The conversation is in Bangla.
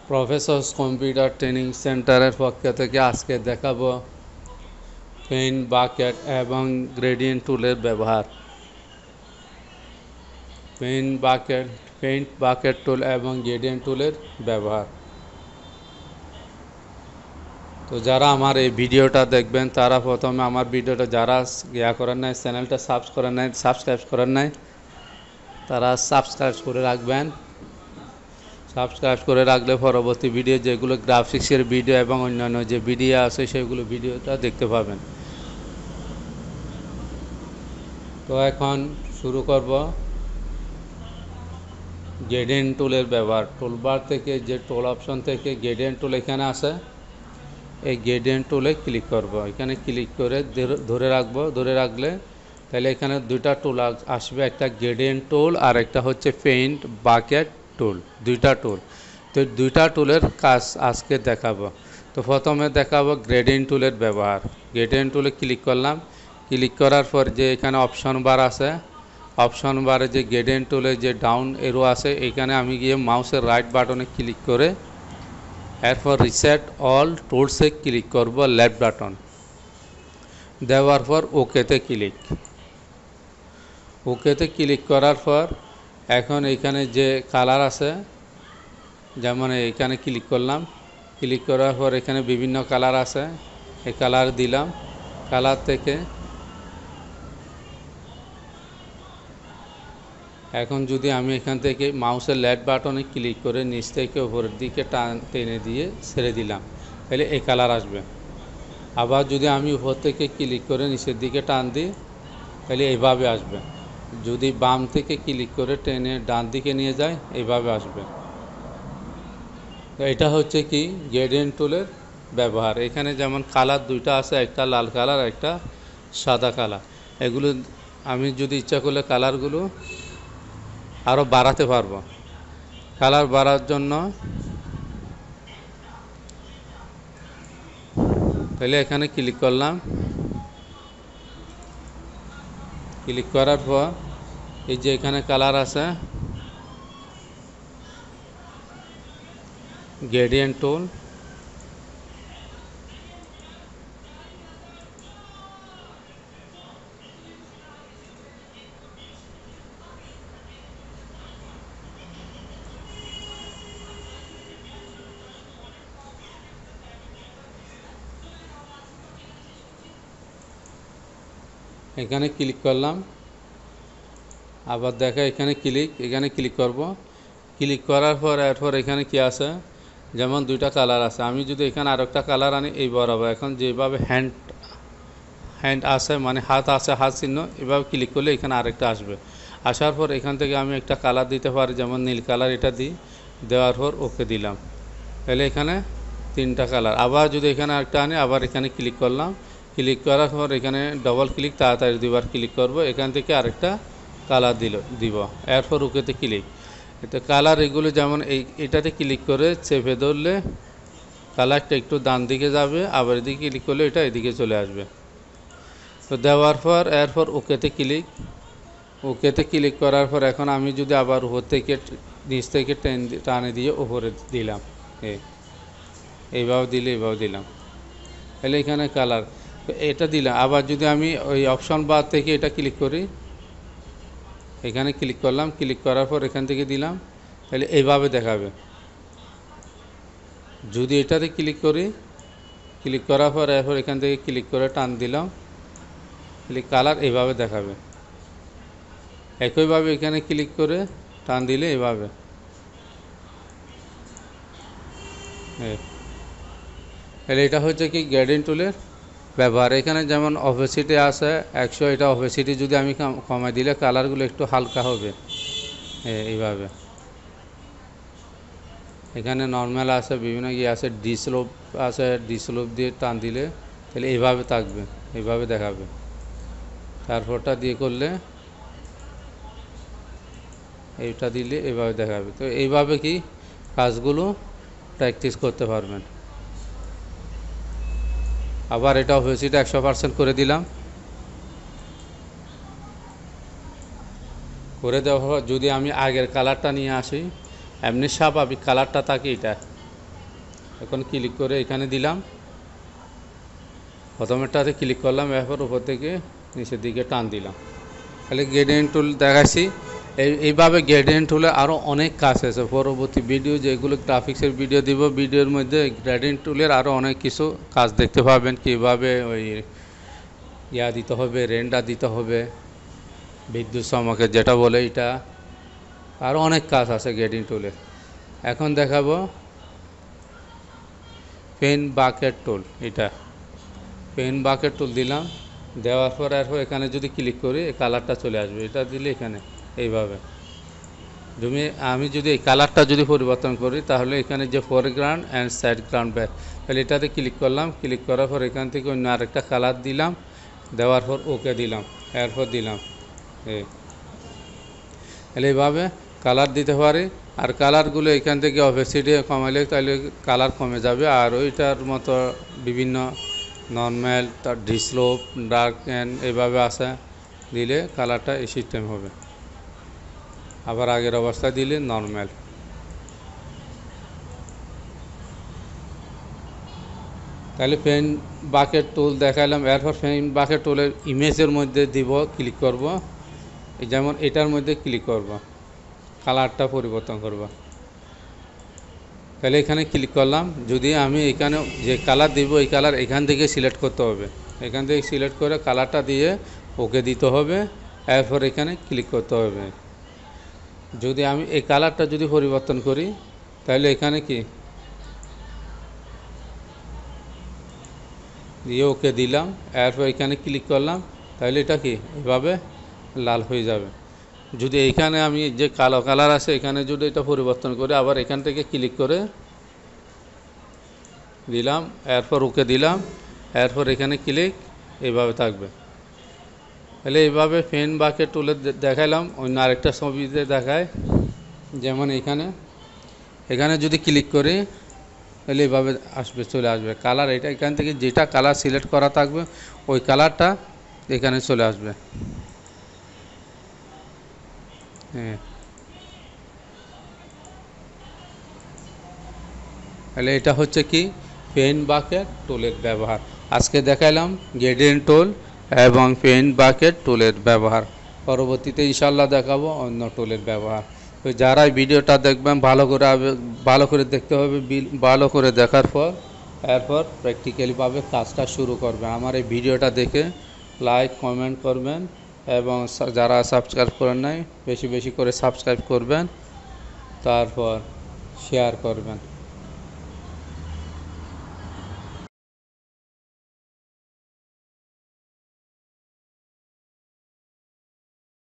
প্রফেসরস কম্পিউটার ট্রেনিং সেন্টারের পক্ষ থেকে আজকে দেখাবো পেইন্ট বাকেট এবং গ্রেডিয়েন্ট টুলের ব্যবহার। পেইন্ট বাকেট টুল এবং গ্রেডিয়েন্ট টুলের ব্যবহার। তো যারা আমার এই ভিডিওটা দেখবেন তারা প্রথমে আমার ভিডিওটা যারা করেন নাই, চ্যানেলটা সাবস্ক্রাইব করেন নাই তারা সাবস্ক্রাইব করে রাখবেন। সাবস্ক্রাইব করে রাখলে পরবর্তী ভিডিও যেগুলো গ্রাফিক্সের ভিডিও এবং অন্যান্য যে ভিডিও আছে সেগুলো ভিডিওটা দেখতে পাবেন। তো এখন শুরু করব গ্রেডিয়েন্ট টুলের ব্যবহার। টুলবার থেকে যে টুল অপশন থেকে গ্রেডিয়েন্ট টুল এখানে আছে, এই গ্রেডিয়েন্ট টুলে ক্লিক করব। এখানে ক্লিক করে ধরে রাখলে তাহলে এখানে দুইটা টুল আসবে, একটা গ্রেডিয়েন্ট টুল আর একটা হচ্ছে পেইন্ট বাকেট টুল, দুইটা টুল। তো দুইটা টুলের কাজ আজকে দেখাবো। তো প্রথমে দেখাবো গ্রেডিয়েন্ট টুলের ব্যবহার। গ্রেডিয়েন্ট টুলে ক্লিক করলাম। ক্লিক করার পর যে এখানে অপশন বার আছে, অপশন বারে যে গ্রেডিয়েন্ট টুলে যে ডাউন এরো আছে, এখানে আমি গিয়ে মাউসের রাইট বাটনে ক্লিক করে এরপর রিসেট অল টুলসে ক্লিক করব, লেফট বাটন দেওয়ার পর ওকেতে ক্লিক করার পর এখন এখানে যে কালার আছে, যেমন এখানে ক্লিক করলাম। ক্লিক করার পর এখানে বিভিন্ন কালার আছে, এই কালার দিলাম। কালার থেকে এখন যদি আমি এখান থেকে মাউসের লেফট বাটনে ক্লিক করে নিচ থেকে উপরের দিকে টেনে দিয়ে ছেড়ে দিলাম, তাহলে এই কালার আসবে। আবার যদি আমি উপর থেকে ক্লিক করে নিচের দিকে টান দিই তাহলে এইভাবে আসবে। যদি বাম থেকে ক্লিক করে টেনে ডান দিকে নিয়ে যায় এইভাবে আসবে। তো এটা হচ্ছে কি গ্রেডিয়েন্ট টুলের ব্যবহার। এখানে যেমন কালার দুইটা আছে, একটা লাল কালার একটা সাদা কালার। এগুলো আমি যদি ইচ্ছা করলে কালারগুলো আরও বাড়াতে পারবো। কালার বাড়ার জন্য তাহলে এখানে ক্লিক করলাম। ক্লিক করার পর এই যে এখানে কালার আছে, গ্রেডিয়েন্ট টুল, এখানে ক্লিক করলাম। আবার দেখা এখানে ক্লিক করব। ক্লিক করার পর এরপর এখানে কি আছে, যেমন দুইটা কালার আছে। আমি যদি এখানে আরেকটা কালার আনি এই বরাবর, এখন যেভাবে হ্যান্ড আছে মানে হাত আছে, হাত চিহ্ন, এভাবে ক্লিক করলে এখানে আরেকটা আসবে। আসার পর এখান থেকে আমি একটা কালার দিতে পারি, যেমন নীল কালার, এটা দিই। দেওয়ার পর ওকে দিলাম, তাহলে এখানে তিনটা কালার। আবার যদি এখানে আরেকটা আনি, আবার এখানে ক্লিক করলাম। ক্লিক করার পর এখানে ডবল ক্লিক, তাড়াতাড়ি দুবার ক্লিক করব। এখান থেকে আরেকটা কালার দিব। এরপর ওকেতে ক্লিক। তো কালার এগুলো যেমন এটাতে ক্লিক করে চেপে ধরলে কালারটা একটু ডান দিকে যাবে, আবার এদিকে ক্লিক করলে এটা এদিকে চলে আসবে। তো দেওয়ার পর এরপর ওকেতে ক্লিক করার পর এখন আমি যদি আবার উপর থেকে নিচ থেকে টানে দিয়ে উপরে দিলাম, এইভাবে দিলাম, তাহলে এখানে কালার এটা দিলাম। আবার যদি আমি ওই অপশন বার থেকে এটা ক্লিক করি, এখানে ক্লিক করলাম। ক্লিক করার পর এখান থেকে দিলাম, তাহলে এইভাবে দেখাবে। যদি এটাতে ক্লিক করি, ক্লিক করার পর এরপর এখান থেকে ক্লিক করে টান দিলাম, তাহলে কালার এইভাবে দেখাবে। একইভাবে এখানে ক্লিক করে টান দিলে এইভাবে, তাহলে এটা হচ্ছে কি গ্রেডিয়েন্ট টুলের ব্যবহার। এখানে যেমন অপেসিটি আছে 100, এটা অপেসিটি যদি আমি কমাই দিলে কালারগুলো একটু হালকা হবে এইভাবে। এখানে নর্মাল আছে, বিভিন্ন আছে, ডিসলোপ দিয়ে টান দিলে তাহলে এইভাবে থাকবে, এইভাবে দেখাবে। তারপরটা দিয়ে করলে এইটা দিলে এইভাবে দেখাবে। তো এইভাবে কি কাজগুলো প্র্যাকটিস করতে পারবেন। আবার এটা অপেসিটি 100% করে দিলাম। করে দেওয়ার পর যদি আমি আগের কালারটা নিয়ে আসি, এমনি স্বাভাবিক কালারটা থাকে এটা, এখন ক্লিক করে এখানে দিলাম, প্রথমেরটাতে ক্লিক করলাম, এরপর উপর থেকে নিচের দিকে টান দিলাম। তাহলে গ্রেডিয়েন্ট টুল দেখাচ্ছি। এইভাবে গ্রেডিয়েন্ট টুলে আরও অনেক কাজ আছে। পরবর্তী ভিডিও যেগুলো গ্রাফিক্সের ভিডিও দিব, ভিডিওর মধ্যে গ্রেডিয়েন্ট টুলের আরও অনেক কিছু কাজ দেখতে পাবেন, কীভাবে ওই দিতে হবে, রেন্ডার দিতে হবে, বিদ্যুৎ চমকে যেটা বলে এটা, আরও অনেক কাজ আছে গ্রেডিয়েন্ট টুলের। এখন দেখাবো পেন বাকেট টুল। এটা পেন বাকেট টুল দিলাম, দেওয়ার পর এরপর এখানে যদি ক্লিক করি এই কালারটা চলে আসবে। এটা দিলে এখানে এইভাবে আমি যদি এই কালারটা যদি পরিবর্তন করি, তাহলে এখানে যে ফোরগ্রাউন্ড অ্যান্ড সাইডগ্রাউন্ড ব্যাক, তাহলে এটাতে ক্লিক করলাম, ক্লিক করার পর এখান থেকে অন্য আরেকটা কালার দিলাম, দেওয়ার পর ওকে দিলাম, এরপর দিলাম তাহলে এইভাবে কালার দিতে পারি। আর কালারগুলো এখান থেকে অপেসিটি কমাইলে তাহলে কালার কমে যাবে। আর ওইটার মতো বিভিন্ন নর্মাল, তার ডিসলোপ, ডার্ক অ্যান্ড এইভাবে আসা দিলে কালারটা এই সিস্টেম হবে। আবার আগের অবস্থায় দিলে নর্মাল। তাহলে পেন বাকেট টুল দেখালাম। এরপর পেন বাকেট টুলের ইমেজের মধ্যে দিব, ক্লিক করব, যেমন এটার মধ্যে ক্লিক করব, কালারটা পরিবর্তন করব। তাহলে এখানে ক্লিক করলাম, যদি আমি এখানে যে কালার দিব এই কালার এখান থেকে সিলেক্ট করতে হবে, এখান থেকে সিলেক্ট করে কালারটা দিয়ে ওকে দিতে হবে, এরপর এখানে ক্লিক করতে হবে। যদি আমি এই কালারটা যদি পরিবর্তন করি, তাহলে এখানে কি দিয়ে ওকে দিলাম, এরপর এখানে ক্লিক করলাম, তাহলে এটা কি এভাবে লাল হয়ে যাবে। যদি এইখানে আমি যে কালো কালার আছে এখানে যদি এটা পরিবর্তন করে আবার এখান থেকে ক্লিক করে দিলাম, এরপর ওকে দিলাম, এরপর এখানে ক্লিক, এইভাবে থাকবে। তাহলে এইভাবে পেন বাকেট টুলে দেখাইলাম। অন্য আরেকটা ছবিতে দেখায়, যেমন এখানে যদি ক্লিক করি তাহলে এইভাবে আসবে, চলে আসবে কালার। এটা এখান থেকে যেটা কালার সিলেক্ট করা থাকবে ওই কালারটা এখানে চলে আসবে। হ্যাঁ, তাহলে এটা হচ্ছে কি পেন বাকেট টুলের ব্যবহার। আজকে দেখাইলাম গ্রেডিয়েন্ট টুল এবং পেন বাকেট টুলের ব্যবহার। পরবর্তীতে ইনশাল্লাহ দেখাবো অন্য টুলের ব্যবহার। তো যারা ভিডিওটা দেখবেন ভালো করে দেখতে হবে। ভালো করে দেখার পর এরপর প্র্যাকটিক্যালিভাবে কাজটা শুরু করবেন। আমার এই ভিডিওটা দেখে লাইক কমেন্ট করবেন এবং যারা সাবস্ক্রাইব করেন নাই বেশি বেশি করে সাবস্ক্রাইব করবেন, তারপর শেয়ার করবেন।